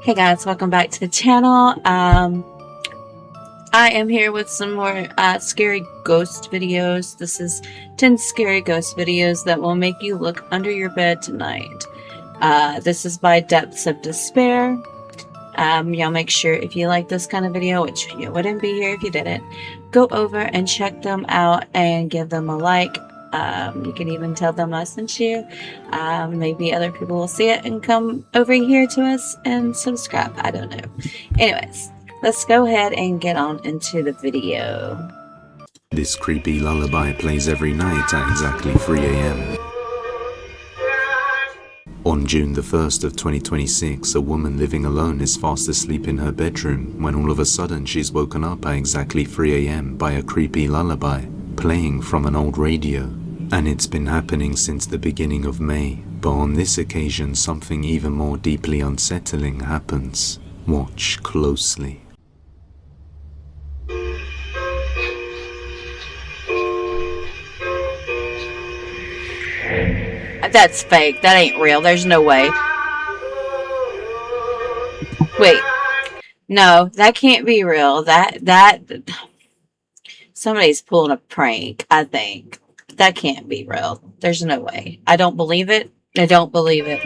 Hey guys, welcome back to the channel. I am here with some more scary ghost videos. This is 10 scary ghost videos that will make you look under your bed tonight. This is by Depths of Despair. Y'all make sure if you like this kind of video, which you wouldn't be here if you didn't, go over and check them out and give them a like. You can even tell them I sent you. Maybe other people will see it and come over here to us and subscribe. I don't know. Anyways, let's go ahead and get on into the video. This creepy lullaby plays every night at exactly 3 a.m. On June the 1st of 2026, a woman living alone is fast asleep in her bedroom when all of a sudden she's woken up at exactly 3 a.m. by a creepy lullaby playing from an old radio. And it's been happening since the beginning of May, but on this occasion something even more deeply unsettling happens. Watch closely. That's fake. That ain't real. There's no way. Wait. No, that can't be real. That somebody's pulling a prank, I think. That can't be real. There's no way. I don't believe it. I don't believe it.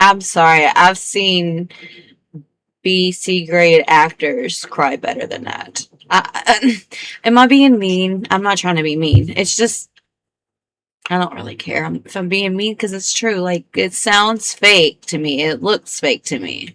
I'm sorry. I've seen B/C grade actors cry better than that. Am I being mean? I'm not trying to be mean. It's just, I don't really care if I'm being mean because it's true. Like, it sounds fake to me. It looks fake to me.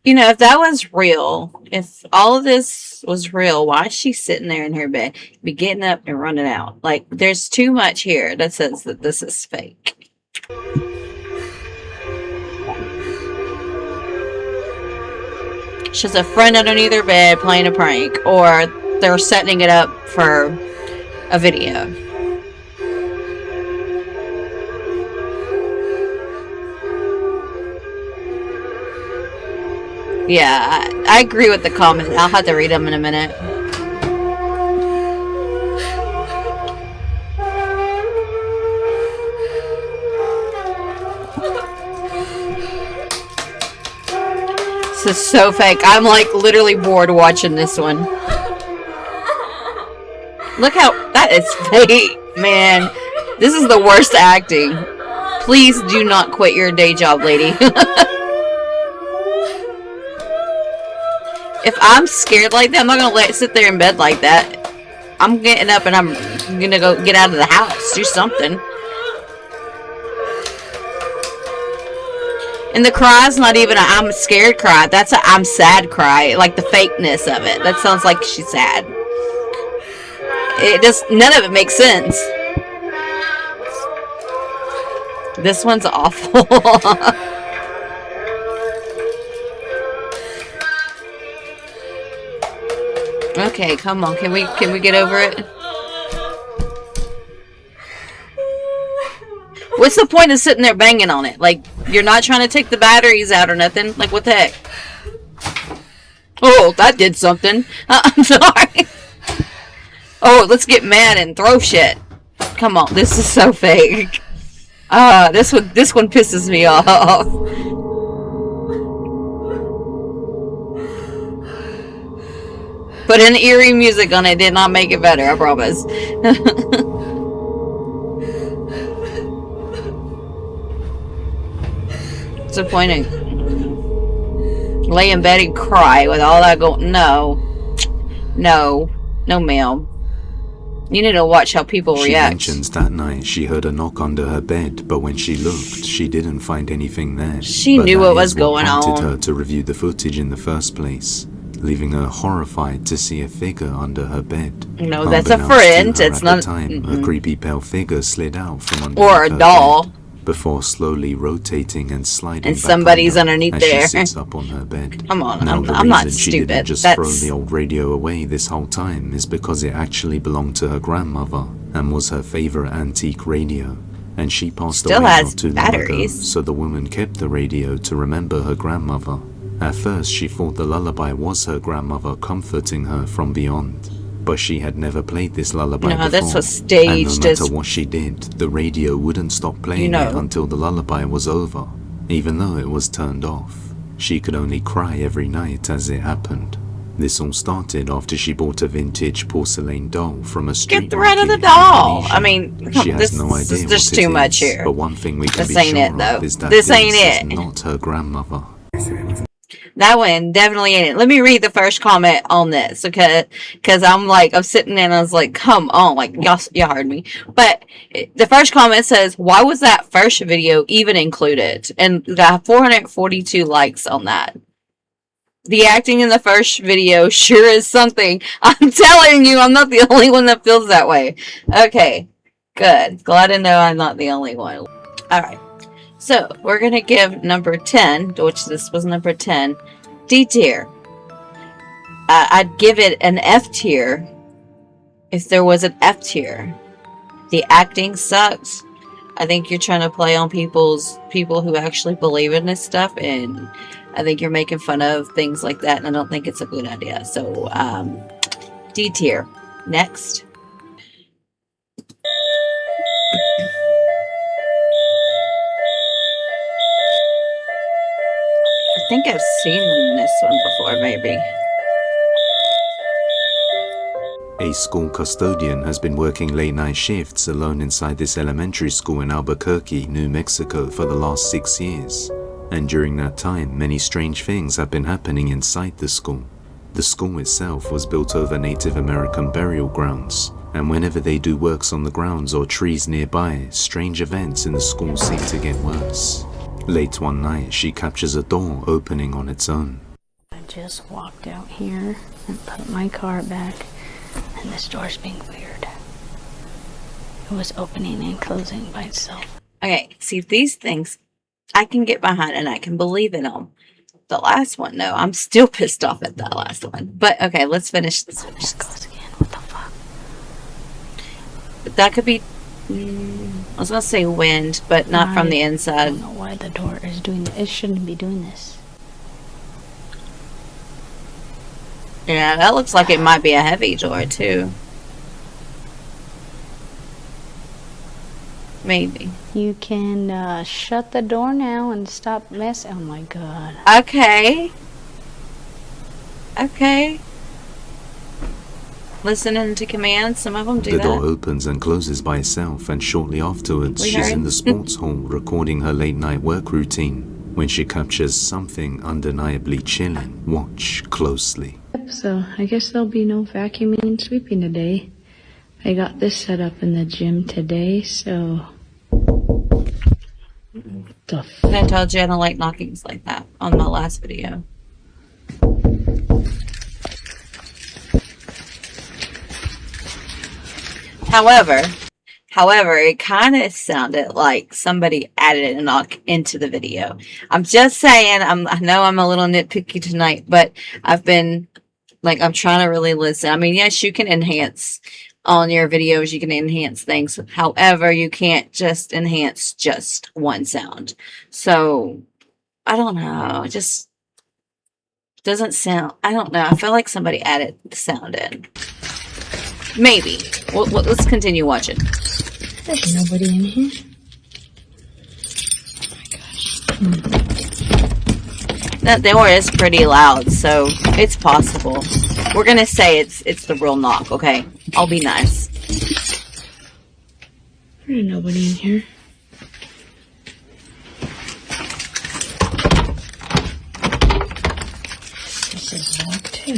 You know, if that was real, if all of this was real, why is she sitting there in her bed? Be getting up and running out. Like, there's too much here that says that this is fake. She's a friend underneath her bed playing a prank, or they're setting it up for a video. Yeah, I agree with the comment. I'll have to read them in a minute. This is so fake. I'm like literally bored watching this one. Look how that is fake, man. This is the worst acting. Please do not quit your day job, lady. If I'm scared like that, I'm not gonna sit there in bed like that. I'm getting up and I'm gonna go get out of the house, do something. And the cry's not even a I'm scared cry. That's a I'm sad cry. Like the fakeness of it. That sounds like she's sad. It just, none of it makes sense. This one's awful. Okay, come on. Can we get over it? What's the point of sitting there banging on it? Like, you're not trying to take the batteries out or nothing? Like, what the heck? Oh, that did something. I'm sorry. Oh, let's get mad and throw shit. Come on, this is so fake. This one pisses me off. Put in eerie music on it did not make it better, I promise. Disappointing. Lay in bed and cry with all that going. No, ma'am. You need to watch how people She react. mentions that night she heard a knock under her bed, but when she looked, she didn't find anything there. She knew what was going prompted on. her to review the footage in the first place, leaving her horrified to see a figure under her bed. No, that's a Unbeknownst friend. to her It's at not the time. A creepy pale figure slid out from under or a her doll. bed before slowly rotating and sliding And back somebody's under underneath as there. she sits up on her bed. Come on, Now, I'm not she stupid. didn't just throw the old radio away this whole time is because it actually belonged to her grandmother and was her favorite antique radio, and she passed Still away has not too long ago, batteries. so the woman kept the radio to remember her grandmother. At first, she thought the lullaby was her grandmother comforting her from beyond, but she had never played this lullaby before. This was staged. And no matter what she did, the radio wouldn't stop playing it until the lullaby was over, even though it was turned off. She could only cry every night as it happened. This all started after she bought a vintage porcelain doll from a street Get rid of the market in doll. Indonesia. I mean, She has no idea there's what too it much is, here. but one thing we can This be ain't sure it, though. of is that This ain't is it. not her grandmother. That one definitely ain't it. Let me read the first comment on this, okay? Because I'm sitting there and I was like, come on, like y'all heard me. But the first comment says, why was that first video even included? And got 442 likes on that. The acting in the first video sure is something. I'm telling you, I'm not the only one that feels that way. Okay, good. Glad to know I'm not the only one. All right. So, we're going to give number 10, which this was number 10, D tier. I'd give it an F tier if there was an F tier. The acting sucks. I think you're trying to play on people who actually believe in this stuff, and I think you're making fun of things like that, and I don't think it's a good idea. So, D tier. Next. I think I've seen this one before, maybe. A school custodian has been working late-night shifts alone inside this elementary school in Albuquerque, New Mexico for the last 6 years. And during that time, many strange things have been happening inside the school. The school itself was built over Native American burial grounds, and whenever they do works on the grounds or trees nearby, strange events in the school seem to get worse. Late one night, she captures a door opening on its own. I just walked out here and put my car back, and this door's being weird. It was opening and closing by itself. Okay, see, these things I can get behind and I can believe in them. The last one, no, I'm still pissed off at that last one. But okay, let's finish this. It goes again. What the fuck? That could be, I was gonna say wind, but not from the I inside. don't know why the door is doing this. It shouldn't be doing this. Yeah, that looks like it might be a heavy door too. Maybe. You can shut the door now and stop messing. Oh my god. Okay. Okay. Listening to commands, some of them do The that. door opens and closes by itself, and shortly afterwards, We she's heard. in the sports hall recording her late-night work routine when she captures something undeniably chilling. Watch closely. So, I guess there'll be no vacuuming and sweeping today. I got this set up in the gym today, so... The f- I told you I don't like knockings like that on my last video. However, it kind of sounded like somebody added a knock into the video. I'm just saying, I know I'm a little nitpicky tonight, but I'm trying to really listen. I mean, yes, you can enhance on your videos, you can enhance things. However, you can't just enhance just one sound. So, I don't know. It just doesn't sound, I don't know. I feel like somebody added the sound in. Maybe. Let's continue watching. There's nobody in here. Oh my gosh. That door is pretty loud, so it's possible. We're gonna say it's the real knock, okay? I'll be nice. There's nobody in here. Ew.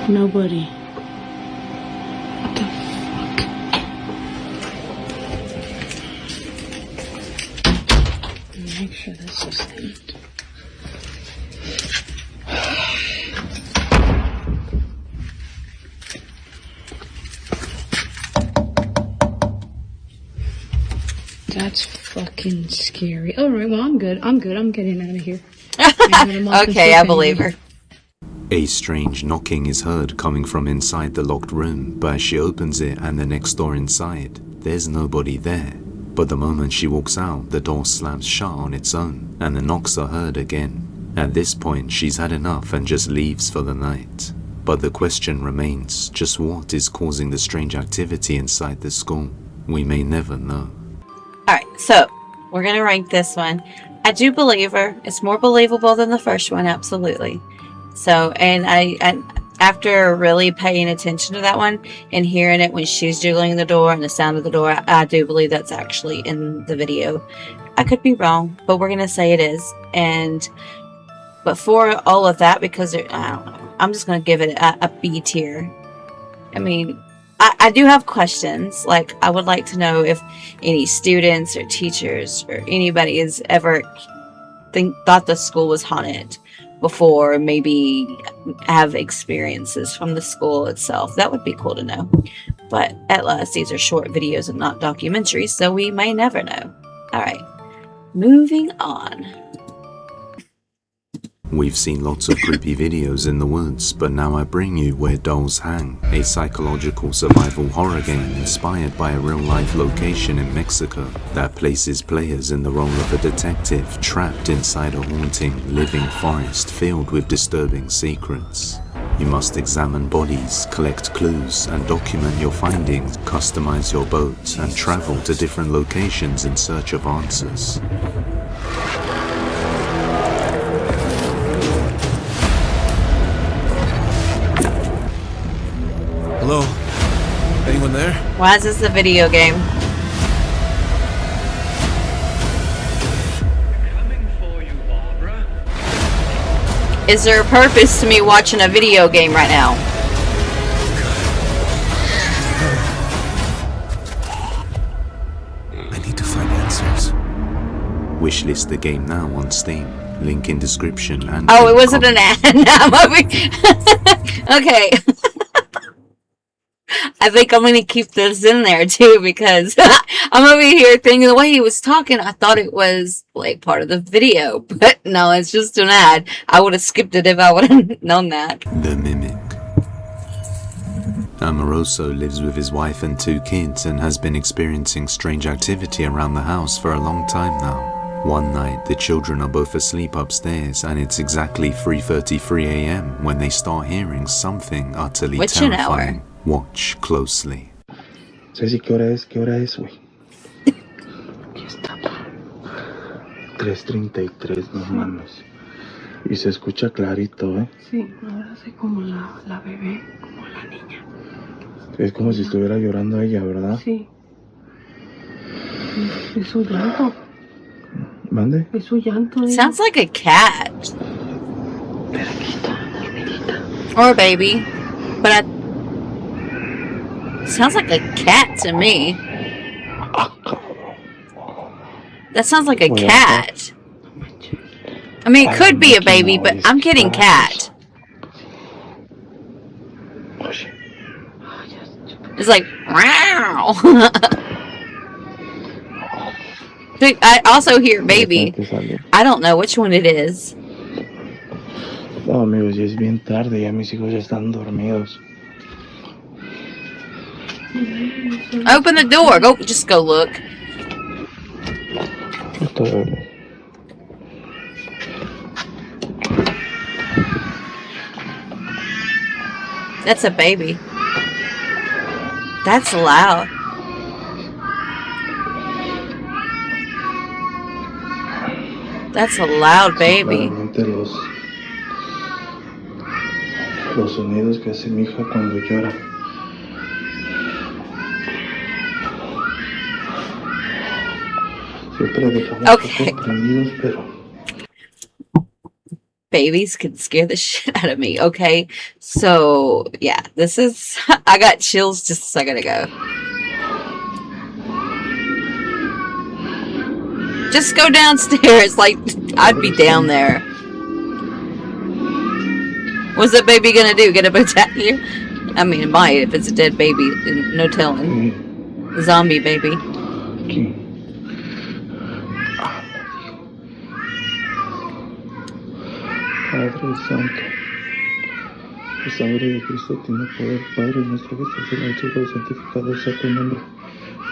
Nobody. What the fuck? Make sure this is stamped. That's fucking scary. All right, well, I'm good. I'm getting out of here. Okay, I believe her. A strange knocking is heard coming from inside the locked room, but as she opens it and the next door inside, there's nobody there. But the moment she walks out, the door slams shut on its own, and the knocks are heard again. At this point, she's had enough and just leaves for the night. But the question remains, just what is causing the strange activity inside the school? We may never know. Alright, so we're going to rank this one. I do believe her. It's more believable than the first one, absolutely. So, and I after really paying attention to that one and hearing it when she's jiggling the door and the sound of the door, I do believe that's actually in the video. I could be wrong, but we're going to say it is. But for all of that, because I don't know, I'm just going to give it a B tier. I mean, I do have questions. Like, I would like to know if any students or teachers or anybody has ever thought the school was haunted before, maybe have experiences from the school itself. That would be cool to know. But at last, these are short videos and not documentaries, so we may never know. Alright, moving on. We've seen lots of creepy videos in the woods, but now I bring you Where Dolls Hang, a psychological survival horror game inspired by a real-life location in Mexico that places players in the role of a detective trapped inside a haunting, living forest filled with disturbing secrets. You must examine bodies, collect clues, and document your findings, customize your boat, and travel to different locations in search of answers. Hello? Anyone there? Why is this a video game? Coming for you, Barbara. Is there a purpose to me watching a video game right now? I need to find answers. Wishlist the game now on Steam. Link in description and... Oh, it wasn't an ad. Okay. I think I'm going to keep this in there too, because I'm over here thinking the way he was talking, I thought it was like part of the video, but no, it's just an ad. I would have skipped it if I would have known that. The Mimic. Amoroso lives with his wife and 2 kids and has been experiencing strange activity around the house for a long time now. One night, the children are both asleep upstairs, and it's exactly 3:33 a.m. when they start hearing something utterly What's an hour? terrifying. Watch closely. Ceci, ¿qué hora es? ¿Qué hora es, güey? Aquí está, pa. 3:33, no mames. Y se escucha clarito, ¿eh? Sí, ahora soy como la bebé, como la niña. Es como si estuviera llorando ella, ¿verdad? Sí. Es su llanto. ¿Mande? Es su llanto. Sounds like a cat. Pero aquí está, hormiguita. Or a baby. But sounds like a cat to me. That sounds like a cat. I mean, it could be a baby, but I'm getting cat. It's like, wow. I also hear baby. I don't know which one it is. No, amigos, ya es bien tarde, ya mis hijos ya están dormidos. Open the door. Just go look. That's a baby. That's loud. That's a loud baby. Los sonidos que hace mi hija cuando llora. Siempre dejamos Okay. focos prendidos, pero Babies can scare the shit out of me. Okay, so yeah, this is. I got chills just a second ago. Just go downstairs. Like I'd be down there. What's that baby gonna do? Get up and attack you? I mean, it might if it's a dead baby. No telling. Zombie baby. aquí. Padre Santo, la sangre de Cristo tiene poder. Padre nuestro que estás en el cielo, santificado sea tu nombre.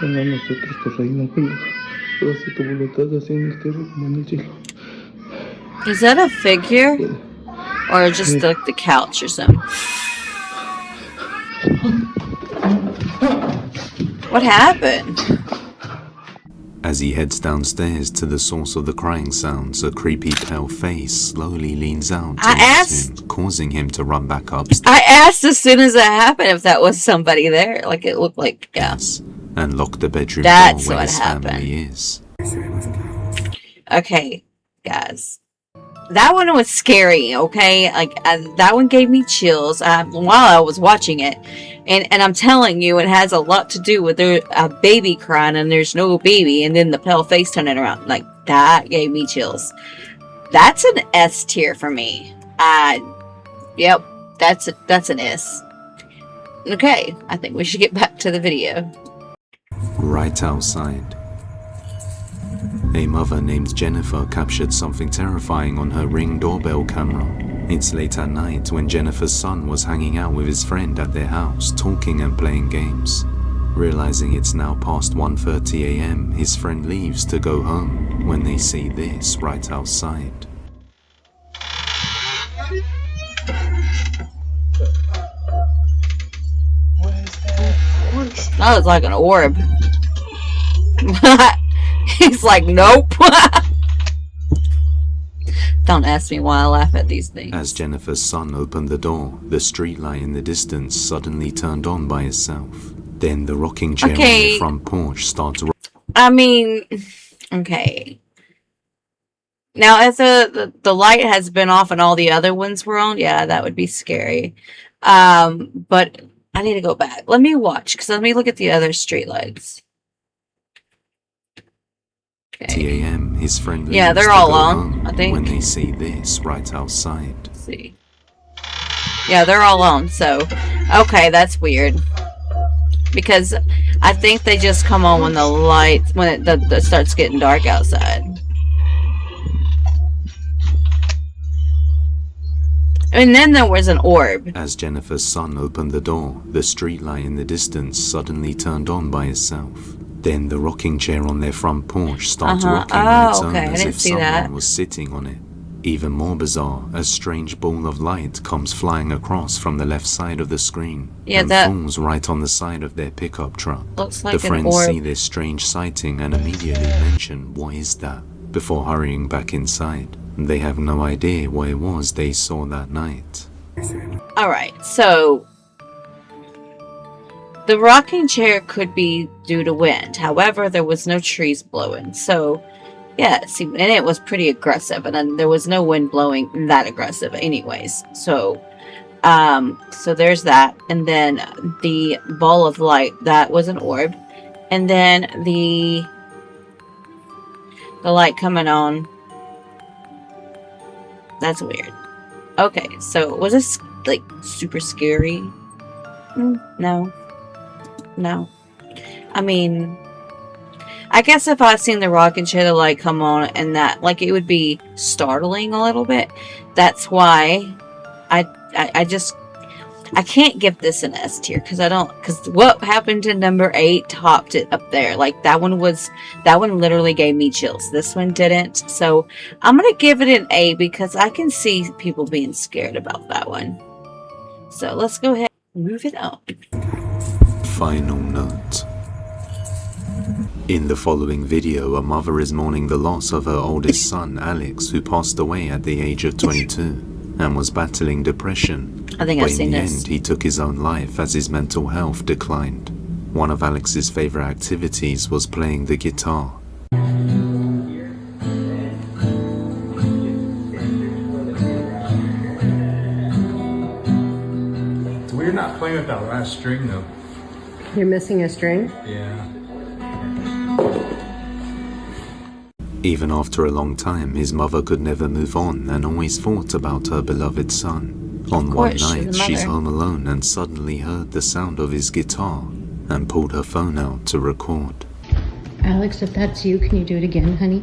Venga a nosotros tu reino, venga. Hágase tu voluntad, así en la tierra como en el cielo. Is that a figure? Or just like the couch or something? What happened? As he heads downstairs to the source of the crying sounds, a creepy pale face slowly leans out towards him, causing him to run back upstairs. I asked as soon as that happened if that was somebody there. Like it looked like, yeah. And lock the bedroom That's door where what his happened. family is. Okay, guys. That one was scary, okay? Like, that one gave me chills while I was watching it. And I'm telling you, it has a lot to do with a baby crying and there's no baby. And then the pale face turning around. Like, that gave me chills. That's an S tier for me. Yep, that's an S. Okay, I think we should get back to the video. Right outside, a mother named Jennifer captured something terrifying on her Ring doorbell camera. It's late at night when Jennifer's son was hanging out with his friend at their house, talking and playing games. Realizing it's now past 1:30 a.m., his friend leaves to go home when they see this right outside. That was like an orb. He's like, nope. Don't ask me why I laugh at these things. As Jennifer's son opened the door, the streetlight in the distance suddenly turned on by itself. Then the rocking chair on the front porch starts. I mean, okay. Now, if the light has been off and all the other ones were on, yeah, that would be scary. But I need to go back. Let me watch, because let me look at the other streetlights. 10 a.m. His friend leaves they're to all go on, home I think. when they see this right outside. Let's see. Yeah, they're all on, so okay, that's weird. Because I think they just come on when the lights, when it starts getting dark outside. And then there was an orb. As Jennifer's son opened the door, the streetlight in the distance suddenly turned on by itself. Then the rocking chair on their front porch starts rocking on its own as if someone was sitting on it. Even more bizarre, a strange ball of light comes flying across from the left side of the screen and falls right on the side of their pickup truck. Looks like the friends see this strange sighting and immediately mention, "What is that?" before hurrying back inside. They have no idea what it was they saw that night. Alright, so the rocking chair could be due to wind. However, there was no trees blowing. So, yeah, see, and it was pretty aggressive. And then there was no wind blowing that aggressive anyways. So, so there's that. And then the ball of light, that was an orb. And then the light coming on, that's weird. Okay, so was this, like, super scary? No. No. I mean, I guess if I've seen the rocking chair, the light come on and that, like, it would be startling a little bit. That's why I can't give this an S tier, because what happened to number 8 topped it up there. Like, that one literally gave me chills. This one didn't. So I'm going to give it an A because I can see people being scared about that one. So let's go ahead and move it on. Final note. In the following video, a mother is mourning the loss of her oldest son, Alex, who passed away at the age of 22 and was battling depression. I think I've seen this. In the end, he took his own life as his mental health declined. One of Alex's favorite activities was playing the guitar. You're not playing with that last string though. You're missing a string? Yeah. Even after a long time, his mother could never move on and always thought about her beloved son. On one course, she's night, a she's mother. home alone and suddenly heard the sound of his guitar and pulled her phone out to record. Alex, if that's you, can you do it again, honey?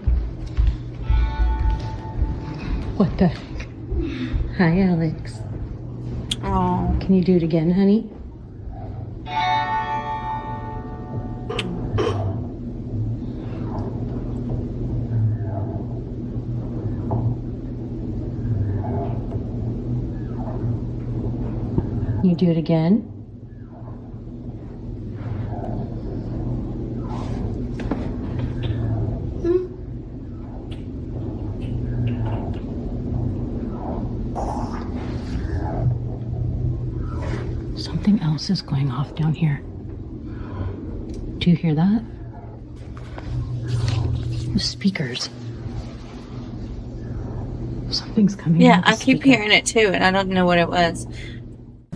What the heck? Hi, Alex. Oh. Can you do it again, honey? Can you do it again? Something else is going off down here. Do you hear that? The speakers. Something's coming Yeah, out of the I keep speaker. hearing it too, and I don't know what it was.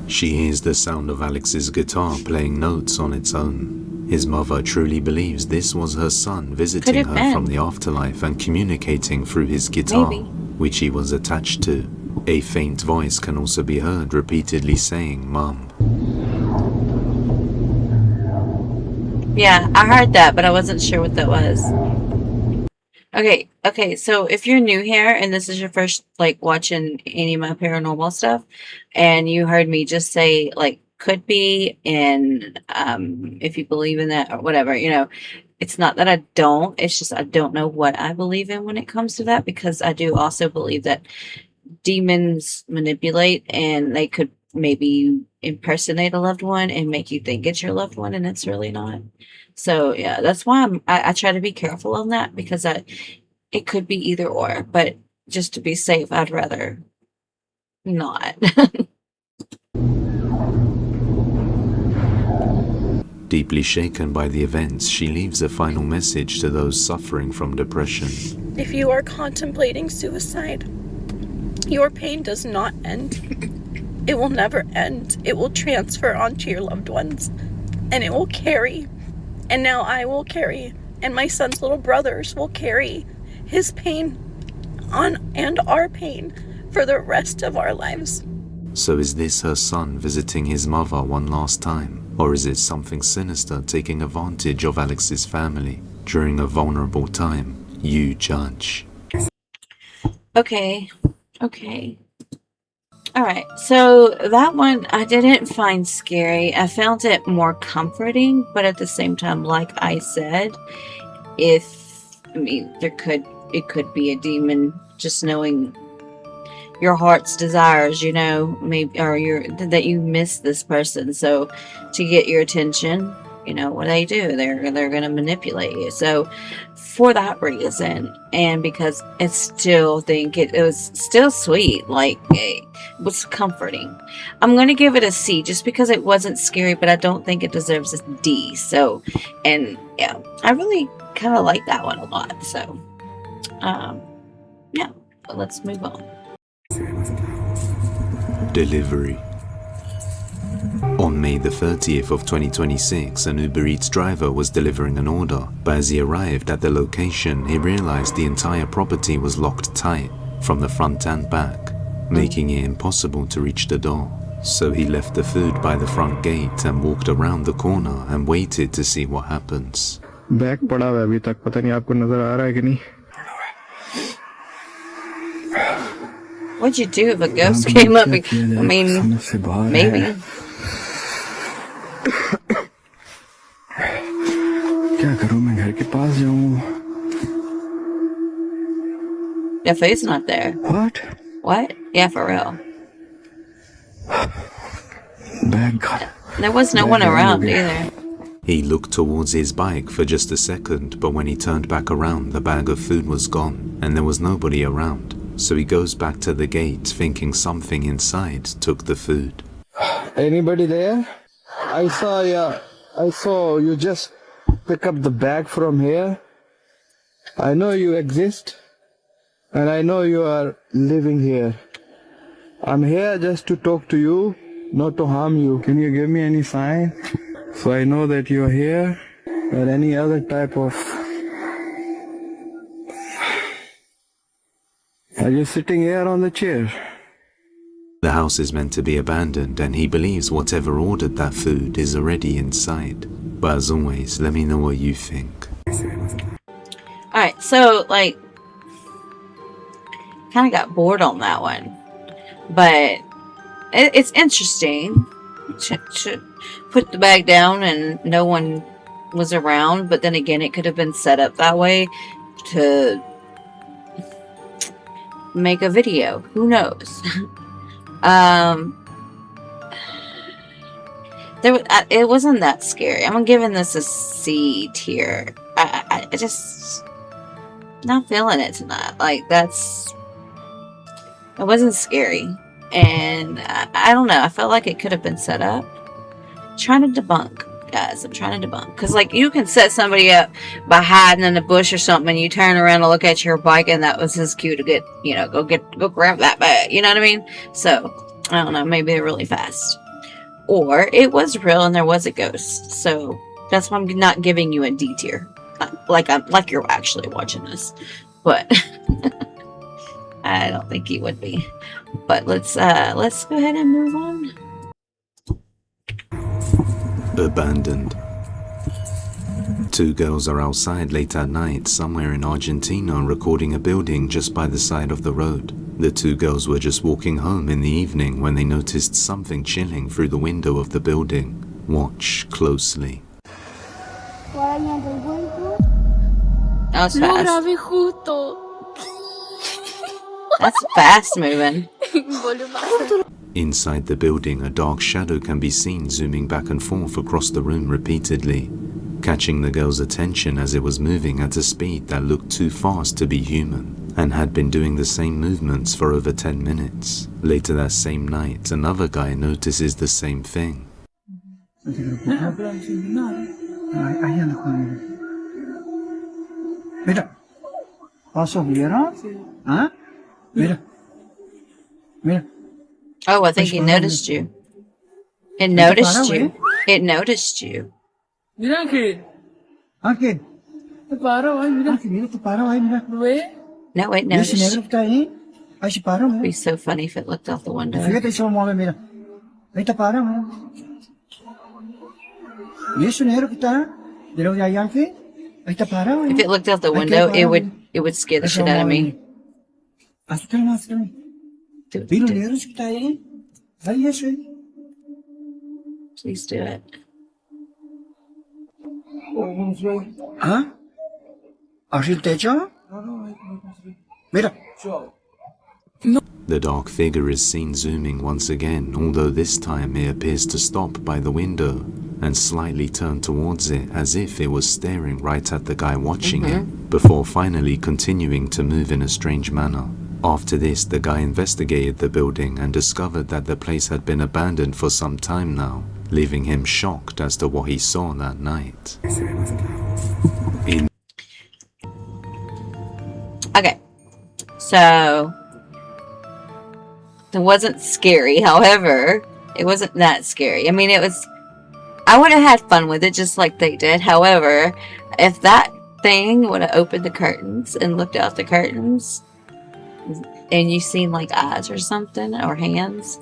She hears the sound of Alex's guitar playing notes on its own. His mother truly believes this was her son visiting have her been. from the afterlife and communicating through his guitar, Maybe. which he was attached to. A faint voice can also be heard repeatedly saying, "Mom." Yeah, I heard that, but I wasn't sure what that was. Okay, so if you're new here and this is your first, like, watching any of my paranormal stuff, and you heard me just say, like, could be, and if you believe in that or whatever, it's not that I don't, it's just I don't know what I believe in when it comes to that, because I do also believe that demons manipulate, and they could maybe impersonate a loved one and make you think it's your loved one and it's really not. So yeah, that's why I try to be careful on that, because it could be either or, but just to be safe, I'd rather not. Deeply shaken by the events, she leaves a final message to those suffering from depression. If you are contemplating suicide, your pain does not end. It will never end. It will transfer onto your loved ones, and it will carry. And now I will carry, and my son's little brothers will carry his pain on and our pain for the rest of our lives. So is this her son visiting his mother one last time? Or is it something sinister taking advantage of Alex's family during a vulnerable time? You judge. Okay. Alright, so that one I didn't find scary. I found it more comforting, but at the same time, like I said, it could be a demon just knowing your heart's desires, maybe, or that you miss this person. So to get your attention, what they do, they're going to manipulate you. So for that reason, and because I still think it was still sweet, like it was comforting, I'm going to give it a C just because it wasn't scary, but I don't think it deserves a D. So, and yeah, I really kind of like that one a lot. So, yeah, but let's move on. Delivery. On May the 30th of 2026, an Uber Eats driver was delivering an order, but as he arrived at the location, he realized the entire property was locked tight from the front and back, making it impossible to reach the door. So he left the food by the front gate and walked around the corner and waited to see what happens. Bag पड़ा हुआ है अभी तक, पता नहीं आपको नजर आ रहा है कि नहीं. What'd you do if a ghost came up? I mean, maybe. क्या करूं, मैं घर के पास जाऊं? The food's not there. What? What? Yeah, for real. Bag gone. There was no one around either. He looked towards his bike for just a second, but when he turned back around, the bag of food was gone, and there was nobody around. So he goes back to the gate, thinking something inside took the food. Anybody there? I saw you just pick up the bag from here. I know you exist, and I know you are living here. I'm here just to talk to you. not to harm you. Can you give me any sign so I know that you're here, or any other type of... Are you sitting here on the chair? The house is meant to be abandoned, and he believes whatever ordered that food is already inside. But as always, let me know what you think. Alright, so, like, kind of got bored on that one. But it's interesting. Should put the bag down and no one was around, but then again, it could have been set up that way to make a video. Who knows? It wasn't that scary. I'm giving this a C tier. I just not feeling it tonight. Like, it wasn't scary, and I don't know. I felt like it could have been set up. Trying to debunk, guys. I'm trying to debunk, because like you can set somebody up by hiding in a bush or something, and you turn around and look at your bike, and that was his cue to get, go grab that bag. You know what I mean? So I don't know. Maybe they're really fast, or it was real and there was a ghost. So that's why I'm not giving you a D tier. Like you're actually watching this, but I don't think you would be. But let's go ahead and move on. Abandoned. Two girls are outside late at night somewhere in Argentina recording a building just by the side of the road. The two girls were just walking home in the evening when they noticed something chilling through the window of the building. Watch closely. That was fast. That's fast moving. Inside the building, a dark shadow can be seen zooming back and forth across the room repeatedly, catching the girl's attention as it was moving at a speed that looked too fast to be human, and had been doing the same movements for over 10 minutes. Later that same night, another guy notices the same thing. Mira. Also, mira. Huh? Mira. Mira. Oh, I think it noticed you. It noticed you. It noticed you. Mira que. Ángel. Te paro, ay, mira. Ángel, mira, te paro, ay, mira. No, it ¿Ves noticed ese negro you. que está ahí? Ahí se paró, It'd be mira. so funny if it looked out the window. Fíjate, se mueve, mira. Ahí te paró, mira. ¿Y ese negro que está? De lo de ahí, Ángel. Ahí te paró, If it looked out the window, it would scare the shit out of me. Acércame, acércame. Do ¿Ves los it. negros que está ahí? Ahí ese. Please do it. ¿Ah? ¿Arriba el techo? Mira. The dark figure is seen zooming once again, although this time it appears to stop by the window and slightly turn towards it as if it was staring right at the guy watching it, before finally continuing to move in a strange manner. After this, the guy investigated the building and discovered that the place had been abandoned for some time now, leaving him shocked as to what he saw that night. Okay. So it wasn't scary. However, it wasn't that scary. I mean, I would have had fun with it just like they did. However, if that thing would have opened the curtains and looked out the curtains and you seen like eyes or something or hands,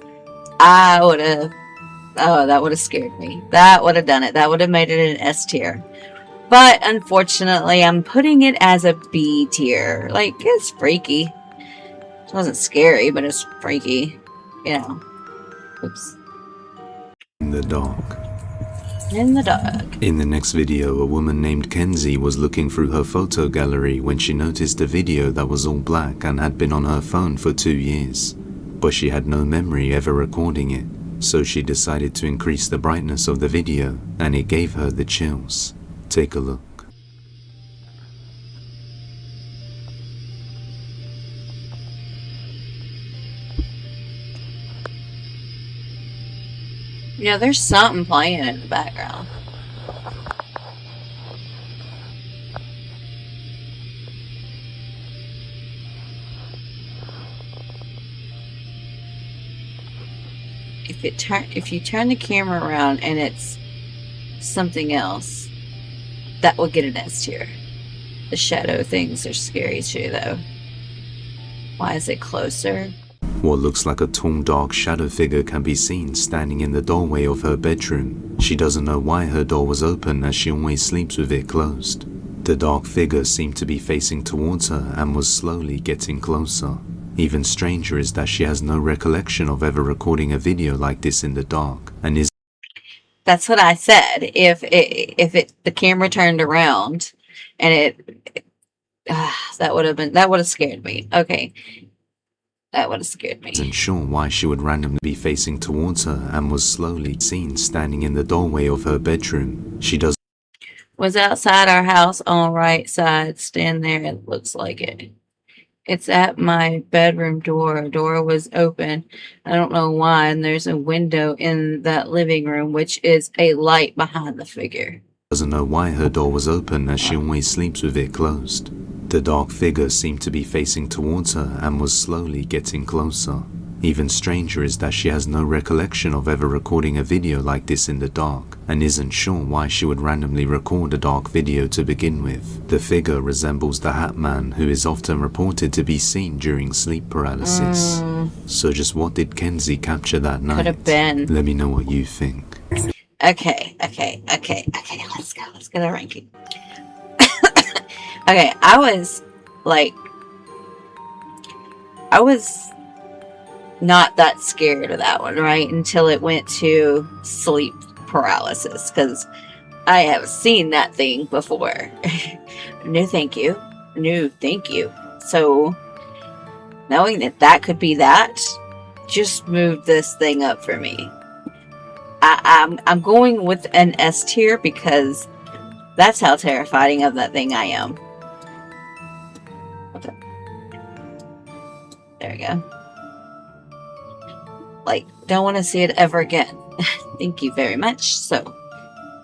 that would have scared me. That would have done it. That would have made it an S tier. But unfortunately, I'm putting it as a B tier. Like, it's freaky. It wasn't scary, but it's freaky. You know. Oops. In the dark. In the dark. In the next video, a woman named Kenzie was looking through her photo gallery when she noticed a video that was all black and had been on her phone for 2 years. But she had no memory ever recording it, so she decided to increase the brightness of the video, and it gave her the chills. Take a look. You know, there's something playing in the background. if you turn the camera around and it's something else, that will get an S tier. The shadow things are scary too, though. Why is it closer? What looks like a tall, dark shadow figure can be seen standing in the doorway of her bedroom. She doesn't know why her door was open, as she always sleeps with it closed. The dark figure seemed to be facing towards her and was slowly getting closer. Even stranger is that she has no recollection of ever recording a video like this in the dark, and is... That's what I said. If the camera turned around and that would have scared me. Okay. That would have scared me. Isn't sure why she would randomly be facing towards her and was slowly seen standing in the doorway of her bedroom. She does... Was outside our house on right side. Stand there. It looks like it. It's at my bedroom door. Door was open. I don't know why. And there's a window in that living room, which is a light behind the figure. Doesn't know why her door was open, as she always sleeps with it closed. The dark figure seemed to be facing towards her and was slowly getting closer. Even stranger is that she has no recollection of ever recording a video like this in the dark, and isn't sure why she would randomly record a dark video to begin with. The figure resembles the Hat Man, who is often reported to be seen during sleep paralysis. So just what did Kenzie capture that night? Could have been. Let me know what you think. Okay. Let's go to ranking. Okay, I was not that scared of that one, right? Until it went to sleep paralysis, because I have seen that thing before. No, thank you. So, knowing that could be that, just moved this thing up for me. I'm going with an S tier because that's how terrifying of that thing I am. Okay. There we go. Don't want to see it ever again. Thank you very much. So,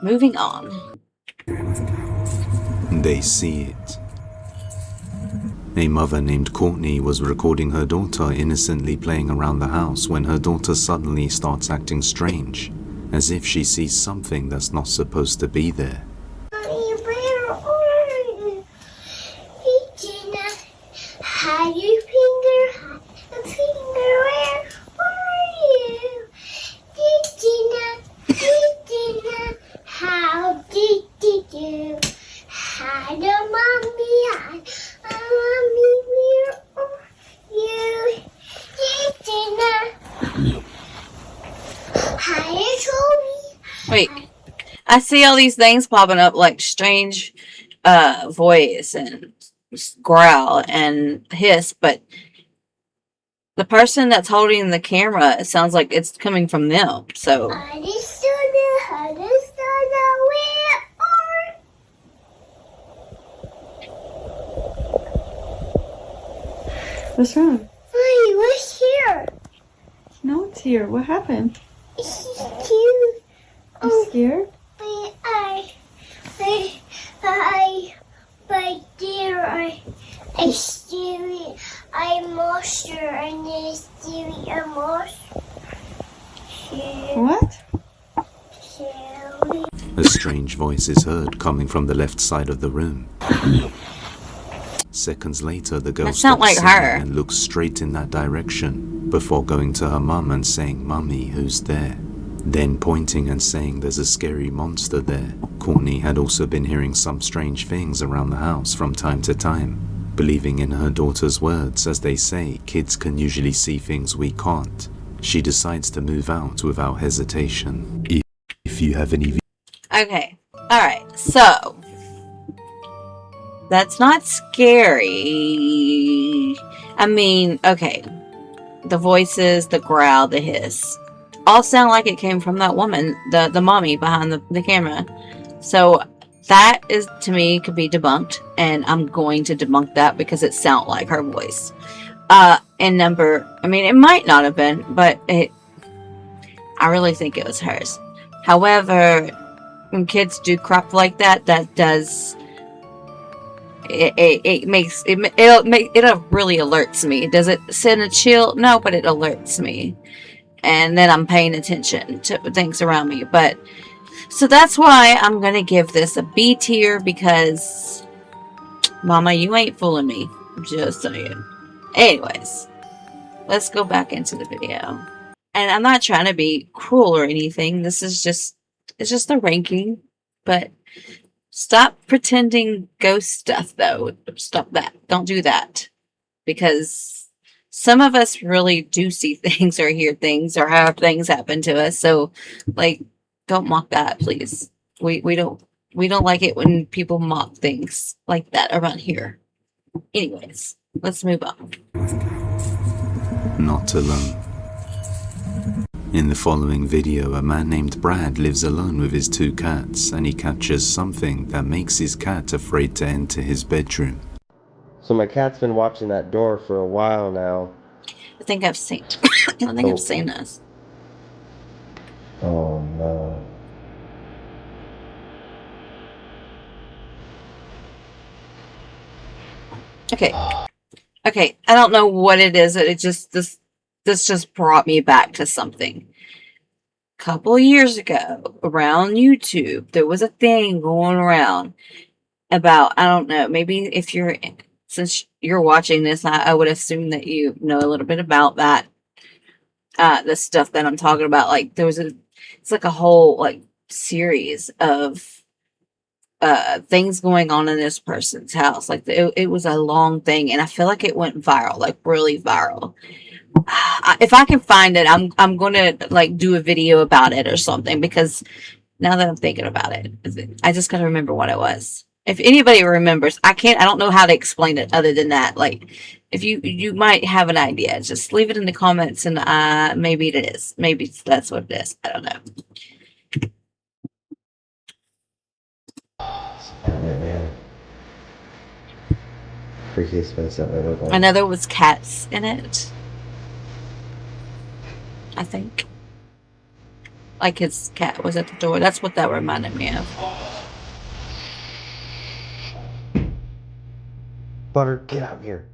moving on. They see it. A mother named Courtney was recording her daughter innocently playing around the house when her daughter suddenly starts acting strange, as if she sees something that's not supposed to be there. Wait, I see all these things popping up like strange voice and growl and hiss, but the person that's holding the camera, it sounds like it's coming from them. So what's wrong? Mommy, what's here? No, it's here. What happened? It's cute. You scared? I see a monster and I see a monster. What? A strange voice is heard coming from the left side of the room. Seconds later, the girl stops like singing her. and looks straight in that direction before going to her mum and saying, "Mummy, who's there?" Then pointing and saying there's a scary monster there. Courtney had also been hearing some strange things around the house from time to time. Believing in her daughter's words, as they say, kids can usually see things we can't, she decides to move out without hesitation. If you have any... okay, alright, so that's not scary. I mean, okay, the voices, the growl, the hiss, all sound like it came from that woman, the mommy behind the camera. So that is, to me, could be debunked, and I'm going to debunk that because it sounds like her voice. And number, I mean, it might not have been, but I really think it was hers. However, when kids do crap like that, that does, it really alerts me. Does it send a chill? No, but it alerts me. and then I'm paying attention to things around me. But so that's why I'm gonna give this a B tier, because Mama, you ain't fooling me. Just saying. Anyways, let's go back into the video. And I'm not trying to be cruel or anything. This is just, it's just a ranking. But stop pretending ghost stuff, though. Stop that. Don't do that. Because some of us really do see things or hear things or have things happen to us. So, like, don't mock that, please. We don't like it when people mock things like that around here. Anyways, let's move on. Not alone. In the following video, a man named Brad lives alone with his 2 cats, and he captures something that makes his cat afraid to enter his bedroom. So my cat's been watching that door for a while now. I think I've seen this. Oh no. Okay. Okay. I don't know what it is. It just this just brought me back to something. A couple years ago, around YouTube, there was a thing going around about, I don't know, maybe if you're, since you're watching this, I would assume that you know a little bit about that. The stuff that I'm talking about. Like there was it's like a whole like series of things going on in this person's house. Like it was a long thing, and I feel like it went viral, like really viral. If I can find it, I'm gonna like do a video about it or something, because now that I'm thinking about it, I just gotta remember what it was. If anybody remembers, I don't know how to explain it other than that. Like, if you might have an idea, just leave it in the comments, and maybe it is. Maybe that's what it is. I don't know. Man. Freakiest place I've ever been. I know there was cats in it. I think. Like his cat was at the door. That's what that reminded me of. Butter, get out here.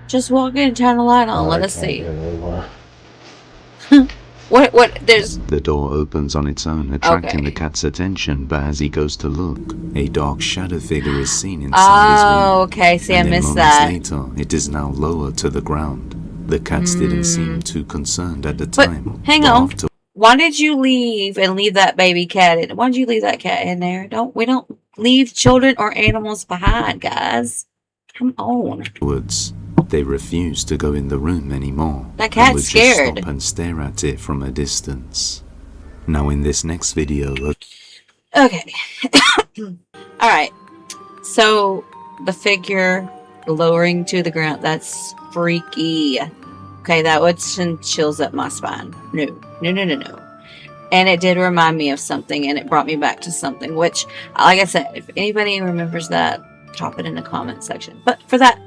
Just walk in and turn the light on. Let us see. What? There's... The door opens on its own, attracting the cat's attention, but as he goes to look, a dark shadow figure is seen inside his room. Oh, okay. See, I missed moments that. later, it is now lower to the ground. The cats didn't seem too concerned at the time. Hang on. Why did you leave that baby cat in? Why did you leave that cat in there? We don't leave children or animals behind, guys. Come on. Afterwards, they refused to go in the room anymore. That cat's would scared. Just stop and stare at it from a distance. Now in this next video... Okay. Alright. So, the figure lowering to the ground. That's freaky. Okay, that would send chills up my spine. No. And it did remind me of something, and it brought me back to something, which, like I said, if anybody remembers that, drop it in the comment section. But for that,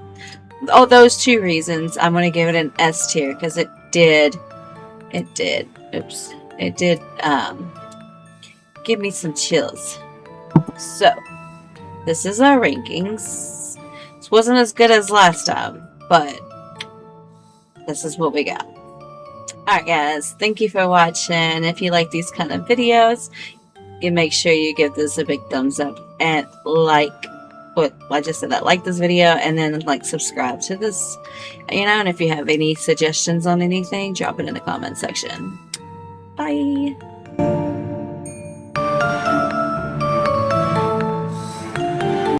those 2 reasons, I'm going to give it an S tier, because it did give me some chills. So, this is our rankings. This wasn't as good as last time, but this is what we got. Alright guys, thank you for watching. If you like these kind of videos, you make sure you give this a big thumbs up and like what I just said, that like this video, and then like subscribe to this, and if you have any suggestions on anything, drop it in the comment section. Bye.